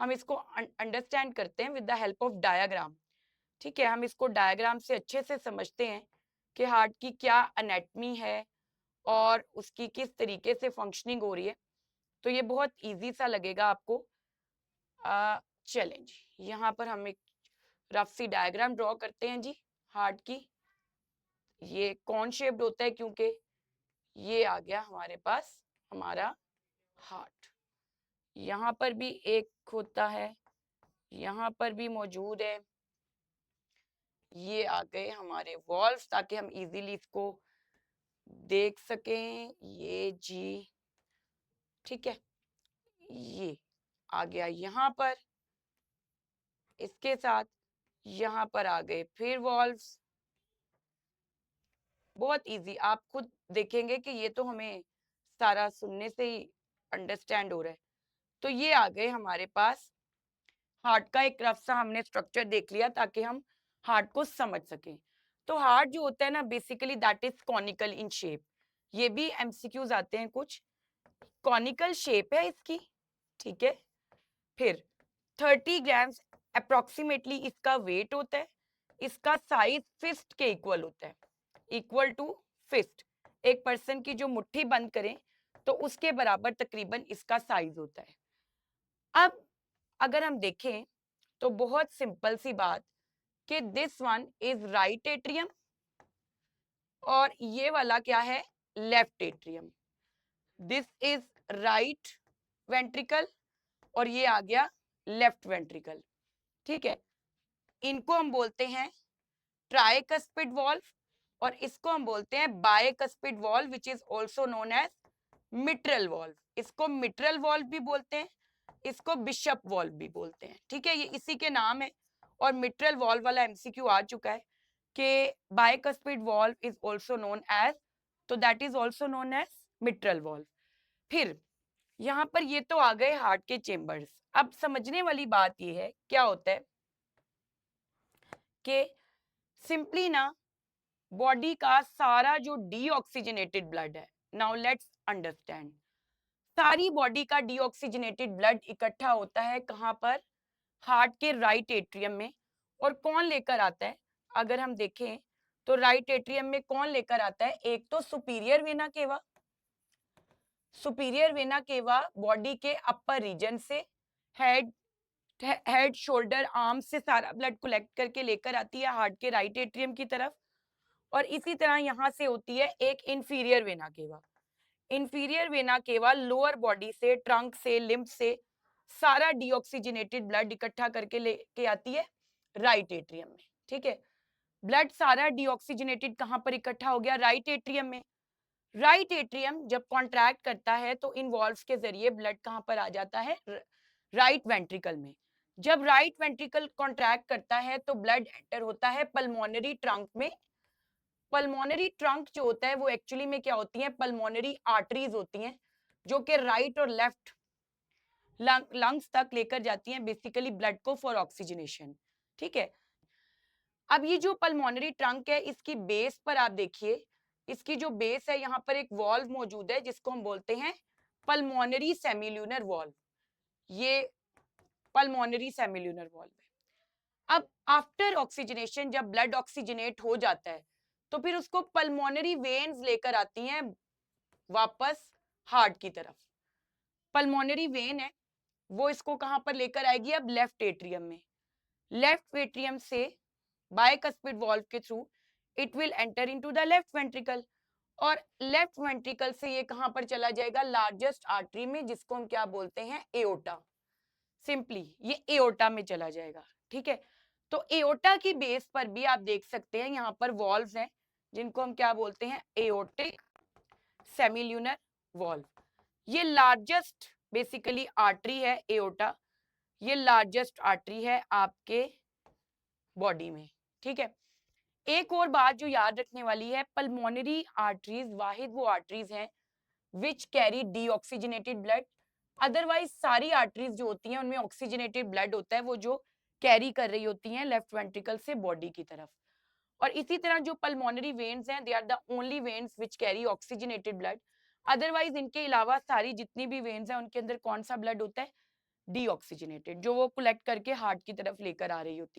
हम इसको अंडरस्टैंड करते हैं with the help of diagram. ठीक है, हम इसको डायग्राम से अच्छे से समझते हैं कि हार्ट की क्या एनाटमी है और उसकी किस तरीके से फंक्शनिंग हो रही है। तो ये बहुत इजी सा लगेगा आपको। चलें जी, यहाँ पर हम एक रफ सी डायग्राम ड्रॉ करते हैं जी हार्ट की। ये कॉन शेप्ड होता है क्योंकि ये आ गया हमारे पास हमारा हार्ट। यहाँ पर भी एक होता है, यहाँ पर भी मौजूद है। ये आ गए हमारे वॉल्व्स ताकि हम इजीली इसको देख सकें। ये जी, ठीक है, ये आ गया यहाँ पर, इसके साथ यहाँ पर आ गए फिर वॉल्व्स। बहुत इजी, आप खुद देखेंगे कि ये तो हमें सारा सुनने से ही अंडरस्टैंड हो रहा है। तो ये आ गए हमारे पास हार्ट का एक रफ सा हमने स्ट्रक्चर देख लिया ताकि हम हार्ट को समझ सकें। तो हार्ट जो होता है ना basically that is conical in shape. ये भी एमसीक्यूज आते हैं कुछ। कॉनिकल शेप है इसकी, ठीक है। फिर 30 ग्राम्स अप्रोक्सीमेटली इसका वेट होता है। इसका साइज फिस्ट के इक्वल होता है, इक्वल टू फिस्ट। एक पर्सन की जो मुट्ठी बंद करें तो उसके बराबर तकरीबन इसका साइज होता है। अब अगर हम देखें तो बहुत सिंपल सी बात कि this one is right atrium और ये वाला क्या है, left atrium. This is right ventricle और ये आ गया लेफ्ट वेंट्रिकल, ठीक है। इनको हम बोलते हैं ट्राइकस्पिड वॉल्व और इसको हम बोलते हैं bicuspid valve which is also known as mitral valve. इसको मिट्रल वॉल्व भी बोलते हैं, इसको बिशप वॉल्व भी बोलते हैं, ठीक है। ये इसी के नाम है। और मिट्रल वॉल्व वाला एमसीक्यू आ चुका है कि bicuspid valve is also known as, तो that is also known as mitral valve. फिर यहाँ पर ये तो आ गए हार्ट के चेम्बर्स। अब समझने वाली बात ये है, क्या होता है कि सिंपली ना बॉडी का सारा जो डीऑक्सीजनेटेड ब्लड है, नाउ लेट्स अंडरस्टैंड, सारी बॉडी का डीऑक्सीजनेटेड ब्लड इकट्ठा होता है कहाँ पर, हार्ट के राइट एट्रियम में। और कौन लेकर आता है, अगर हम देखें तो राइट एट्रियम में कौन लेकर आता है, एक तो superior vena cava. Superior vena cava body के अपर रीजन से हेड शोल्डर आर्म से सारा ब्लड कलेक्ट करके लेकर आती है हार्ट के राइट एट्रियम की तरफ। और इसी तरह यहां से होती है एक inferior vena cava. Inferior vena cava lower body से, ट्रंक से, लिम्फ से सारा डीऑक्सीजनेटेड ब्लड इकट्ठा करके लेके आती है राइट एट्रियम में, ठीक है। ब्लड सारा डीऑक्सीजनेटेड कहां पर इकट्ठा हो गया, राइट एट्रियम में। राइट एट्रियम जब कॉन्ट्रैक्ट करता है तो इन वॉल्व्स के जरिए ब्लड कहां पर आ जाता है, राइट वेंट्रिकल में। जब राइट वेंट्रिकल कॉन्ट्रैक्ट करता है तो ब्लड एंटर होता है पल्मोनरी ट्रंक में। पल्मोनरी ट्रंक जो होता है वो एक्चुअली में क्या होती है, पल्मोनरी आर्टरीज होती हैं जो कि राइट और लेफ्ट लंग्स तक लेकर जाती हैं बेसिकली ब्लड को फॉर ऑक्सीजनेशन, ठीक है। अब ये जो पल्मोनरी ट्रंक है इसकी बेस पर आप देखिए, इसकी जो बेस है यहाँ पर एक वॉल्व मौजूद है जिसको हम बोलते हैं पल्मोनरी सेमिल्यूनर वॉल्व। ये पल्मोनरी सेमिल्यूनर वॉल्व है। अब आफ्टर ऑक्सीजनेशन जब ब्लड ऑक्सीजनेट हो जाता है तो फिर उसको पल्मोनरी वेन्स लेकर आती हैं वापस हार्ट की तरफ। पल्मोनरी वेन है वो इसको कहां पर लेकर आएगी, अब लेफ्ट एट्रियम में। लेफ्ट एट्रियम से बायकस्पिड वॉल्व के through it will enter into the left ventricle और लेफ्ट वेंट्रिकल से ये कहां पर चला जाएगा, लार्जेस्ट आर्टरी में जिसको हम क्या बोलते हैं, एओर्टा। सिंपली ये एओर्टा में चला जाएगा, ठीक है। तो एओर्टा की बेस पर भी आप देख सकते हैं यहाँ पर वॉल्व्स हैं जिनको हम क्या बोलते हैं, एओर्टिक सेमिल्यूनर वॉल्व। ये लार्जेस्ट बेसिकली आर्टरी है एओर्टा, ये लार्जेस्ट आर्टरी है आपके बॉडी में, ठीक है। एक और बात जो याद रखने वाली है, पल्मोनरी आर्टरीज वाहिद वो आर्टरीज हैं which carry deoxygenated blood. Otherwise सारी आर्टरीज जो होती हैं उनमें ऑक्सीजनेटेड ब्लड होता है, वो जो कैरी कर रही होती हैं लेफ्ट वेंट्रिकल से बॉडी की तरफ। और इसी तरह जो पल्मोनरी वेन्स हैं they are the only veins which carry oxygenated blood. Otherwise इनके अलावा सारी जितनी भी वेन्स हैं उनके अंदर कौन सा ब्लड होता है, डीऑक्सीजनेटेड, जो वो कलेक्ट करके हार्ट की तरफ लेकर आ रही होती है।